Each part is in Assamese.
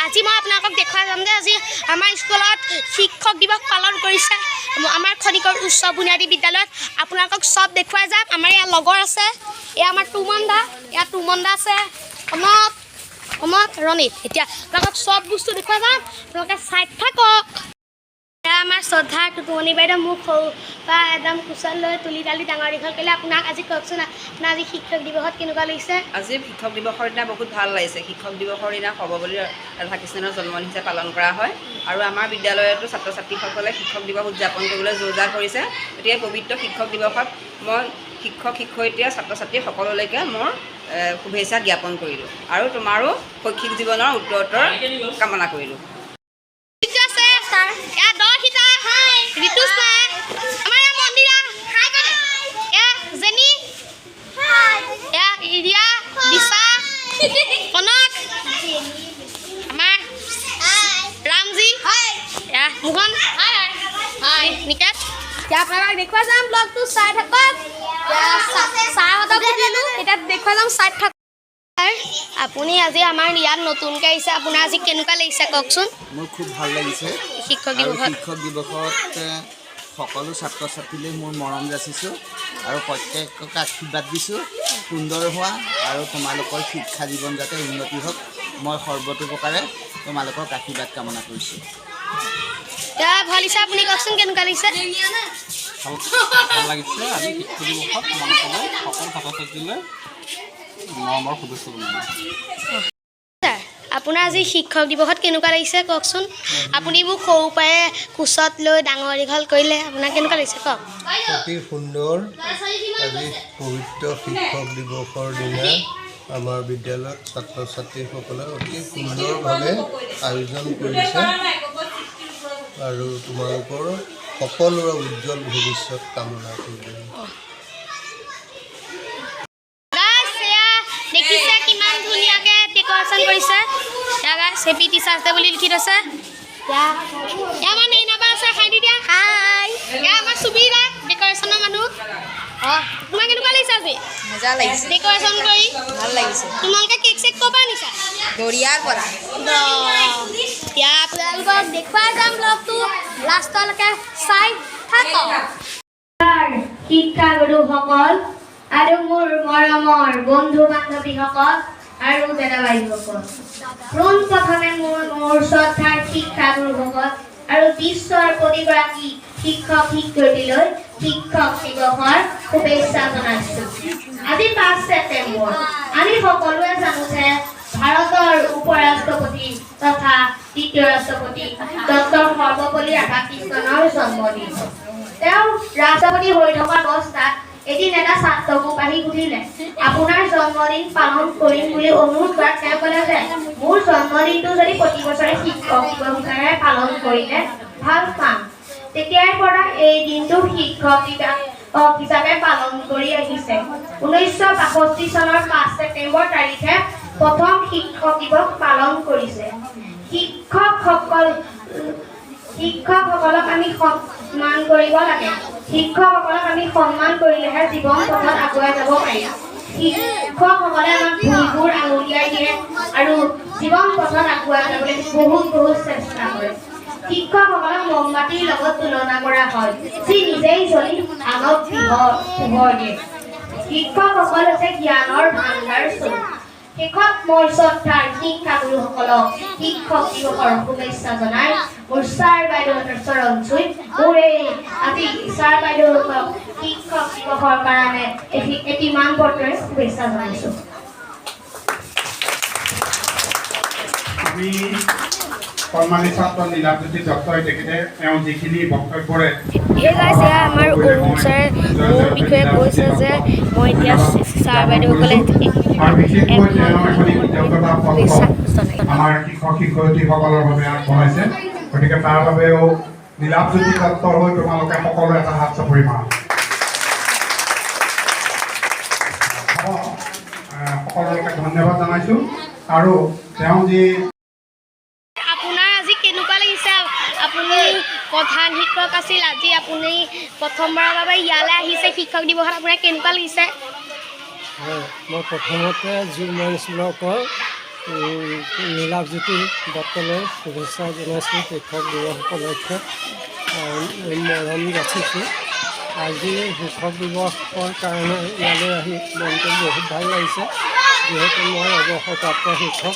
আজি মই আপোনালোকক দেখুৱাই যাম যে আজি আমাৰ স্কুলত শিক্ষক দিৱস পালন কৰিছে আমাৰ খনিকৰ উচ্চ বুনিয়াদী বিদ্যালয়ত আপোনালোকক সব দেখুৱাই যাম আমাৰ ইয়াৰ লগৰ আছে এয়া আমাৰ টুমন্দা আছে অমক ৰণিত এতিয়া আপোনালোকক সব বস্তু দেখুৱাই যাম আপোনালোকে চাই থাকক আমাৰ শ্ৰদ্ধা টুটুমণি বাইদেউ মোক সৰু বা একদম কোচত লৈ তুলি তালি ডাঙৰ দীঘল কৰিলে আপোনাক আজি কওকচোন আপোনাৰ আজি শিক্ষক দিৱসত কেনেকুৱা লাগিছে আজি শিক্ষক দিৱসৰ দিনা বহুত ভাল লাগিছে শিক্ষক দিৱসৰ দিনা সৰ্বপল্লী ৰাধাকৃষ্ণনৰ জন্মদিন হিচাপে পালন কৰা হয় আৰু আমাৰ বিদ্যালয়তো ছাত্ৰ ছাত্ৰীসকলে শিক্ষক দিৱস উদযাপন কৰিবলৈ জোৰ জাৰ কৰিছে গতিকে পবিত্ৰ শিক্ষক দিৱসত মই শিক্ষক শিক্ষয়িত্ৰী ছাত্ৰ ছাত্ৰী সকলোলৈকে মোৰ শুভেচ্ছা জ্ঞাপন কৰিলোঁ আৰু তোমাৰো শৈক্ষিক জীৱনৰ উত্তৰোত্তৰ কামনা কৰিলোঁ আপোনাক দেখুৱাই যাম ব্লগটো চাই থাকক চাহহঁতক সুধিলোঁ এতিয়া দেখুৱাই যাম চাই থাকক আপুনি আজি আমাৰ ইয়াত নতুনকৈ আহিছে আপোনাৰ আজি কেনেকুৱা লাগিছে কওকচোন মোৰ খুব ভাল লাগিছে শিক্ষক দিৱসত সকলো ছাত্ৰ ছাত্ৰীলৈ মোৰ মৰম যাচিছোঁ আৰু প্ৰত্যেকক আশীৰ্বাদ দিছোঁ সুন্দৰ হোৱা আৰু তোমালোকৰ শিক্ষা জীৱন যাতে উন্নতি হওক মই সৰ্বতোপ্ৰকাৰে তোমালোকক আশীৰ্বাদ কামনা কৰিছোঁ ভাল লাগিছে আপুনি কওকচোন কেনেকুৱা লাগিছে ভাল লাগিছে আজি শিক্ষক দিৱসত তোমালোকলৈ সকলো ছাত্ৰ ছাত্ৰীলৈ মৰমৰ শুভেচ্ছা জনালোঁ আপোনাৰ আজি শিক্ষক দিৱসত কেনেকুৱা লাগিছে কওকচোন আপুনি মোক সৰু পৰাই কোচত লৈ ডাঙৰ দীঘল কৰিলে আপোনাৰ কেনেকুৱা লাগিছে কওক অতি সুন্দৰ আজি পবিত্ৰ শিক্ষক দিৱসৰ দিনা আমাৰ বিদ্যালয়ত ছাত্ৰ ছাত্ৰীসকলে অতি সুন্দৰভাৱে আয়োজন কৰিছে আৰু তোমালোকৰ সকলোৰে উজ্জ্বল ভৱিষ্যত কামনা কৰিলোঁ দেখিছে কিমান ধুনীয়াকৈ ডেক'ৰেশ্যন কৰিছে চেপি টিচাৰ্ছ ডে বুলি লিখি থৈছে আমাৰ নেইনাবা আছে খাই দি দিয়া হাই আমাৰ সুবিধা ডেক'ৰেশ্যনৰ মানুহ তোমাৰ কেনেকুৱা লাগিছে আজি মজা লাগিছে ডেক'ৰেশ্যন কৰি ভাল লাগিছে তোমালোকে কেক চেক ক'ৰ পৰা আনিছা দৰিয়াৰ পৰা এতিয়া আপোনালোকক দেখুৱাই যাম ব্লগটো লাষ্টলৈকে চাই থাকক শিক্ষাগুৰুসকল আৰু মোৰ মৰমৰ বন্ধু বান্ধৱীসকল আৰু দাদা বাইদেউসকল পোনপ্ৰথমে মোৰ শ্ৰদ্ধাৰ শিক্ষাগুৰুসকল আৰু বিশ্বৰ প্ৰতিগৰাকী শিক্ষক শিক্ষয়িত্ৰীলৈ শিক্ষক দিৱসৰ শুভেচ্ছা জনাইছোঁ আজি 5 ছেপ্টেম্বৰ আমি সকলোৱে জানো যে ভাৰতৰ উপৰাষ্ট্ৰপতি তথা দ্বিতীয় ৰাষ্ট্ৰপতি ডক্টৰ সৰ্বপল্লী ৰাধাকৃষ্ণনৰ জন্মদিন তেওঁ ৰাষ্ট্ৰপতি হৈ থকা অৱস্থাত এদিন এটা ছাত্ৰকো আহি সুধিলে আপোনাৰ জন্মদিন পালন কৰিম বুলি অনুৰোধ কৰাত তেওঁ ক'লে যে মোৰ জন্মদিনটো যদি প্ৰতি বছৰে শিক্ষক দিৱস হিচাপে পালন কৰিলে ভাল পাম তেতিয়াৰ পৰা এই দিনটো শিক্ষক দিৱস হিচাপে পালন কৰি আহিছে 1962 চনৰ 5 ছেপ্টেম্বৰ তাৰিখে প্ৰথম শিক্ষক দিৱস পালন কৰিছে শিক্ষকসকলক আমি সন্মান কৰিব লাগে শিক্ষকসকলক আমি সন্মান কৰিলেহে জীৱন পথত আগুৱাই যাব পাৰিম শিক্ষকসকলে আমাক ভুলবোৰ আঙুলিয়াই দিয়ে আৰু জীৱন পথত আগুৱাই যাবলৈ বহুত চেষ্টা কৰে শিক্ষকসকলক মমবাতিৰ লগত তুলনা কৰা হয় যি নিজেই জ্বলি আনক পোহৰ দিয়ে শিক্ষকসকল হৈছে জ্ঞানৰ ভাণ্ডাৰ স্বৰূপ শেষত মই শ্ৰদ্ধাৰ শিক্ষাগুৰুসকলক শিক্ষক দিৱসৰ শুভেচ্ছা জনাই মোৰ ছাৰ বাইদেউহঁতৰ চৰণ চুই মোৰ এই আজি ছাৰ বাইদেউহঁতক শিক্ষক দিৱসৰ কাৰণে এটি মান পত্ৰৰে শুভেচ্ছা জনাইছোঁ আমি সন্মানিত ছাত্ৰ নীলাজ্যোতি দত্তই তেখেতে তেওঁ যিখিনি বক্তব্যৰে আমাৰ অৰুণ ছাৰে মোৰ বিষয়ে কৈছে যে মই এতিয়া ছাৰ বাইদেউসকলে আমাৰ শিক্ষক শিক্ষয়িত্ৰীসকলৰ বাবে আগবঢ়াইছে গতিকে তাৰ বাবেও নীলাজ্যোতি দত্তৰ হৈ তোমালোকে সকলো এটা হাত চাপৰি মাৰা সকলোকে ধন্যবাদ জনাইছোঁ আৰু তেওঁ যি আপোনাৰ আজি কেনেকুৱা লাগিছে আপুনি প্ৰধান শিক্ষক আছিল আজি আপুনি প্ৰথমবাৰৰ বাবে ইয়ালৈ আহিছে শিক্ষক দিৱসত আপোনাৰ কেনেকুৱা লাগিছে মই প্ৰথমতে জুন স্কুলৰ নীলাভজ্যোতি দত্তলৈ শুভেচ্ছা জনাইছোঁ শিক্ষক দিৱস উপলক্ষে মৰম যাচিছোঁ। আজি শিক্ষক দিৱসৰ কাৰণে ইয়ালৈ আহি মনটো বহুত ভাল লাগিছে। যিহেতু মই অৱসৰপ্ৰাপ্ত শিক্ষক,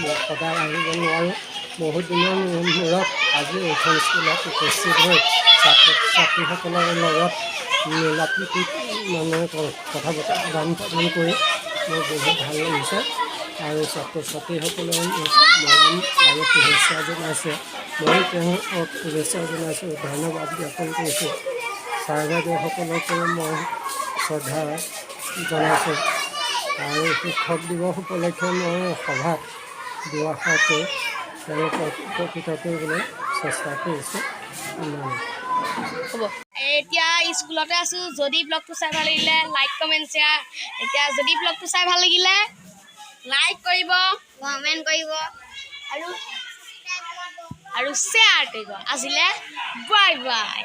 মই সদায় আহিব নোৱাৰোঁ। বহুত দিনৰ মূৰত আজি এইখন স্কুলত উপস্থিত হৈ ছাত্ৰ ছাত্ৰীসকলৰ লগত মিলাপ্ৰীতিত কথা বতৰা আদান প্ৰদান কৰি মোৰ বহুত ভাল লাগিছে। আৰু ছাত্ৰ ছাত্ৰীসকলৰ মৰম আৰু শুভেচ্ছা জনাইছে। মই তেওঁক শুভেচ্ছা জনাইছোঁ, ধন্যবাদ জ্ঞাপন কৰিছোঁ। ছাৰ বাইদেউসকলকো মই শ্ৰদ্ধা জনাইছোঁ। আৰু শিক্ষক দিৱস উপলক্ষে মই সভাত দুআষাৰকৈ তেওঁলোকক উপকৃত কৰিবলৈ চেষ্টা কৰিছোঁ। হ'ব, এতিয়া স্কুলতে আছোঁ। যদি ব্লগটো চাই ভাল লাগিলে লাইক কমেণ্ট শ্বেয়াৰ। এতিয়া যদি ব্লগটো চাই ভাল লাগিলে লাইক কৰিব, কমেণ্ট কৰিব আৰু শ্বেয়াৰ কৰিব। আজিলে বাই বাই।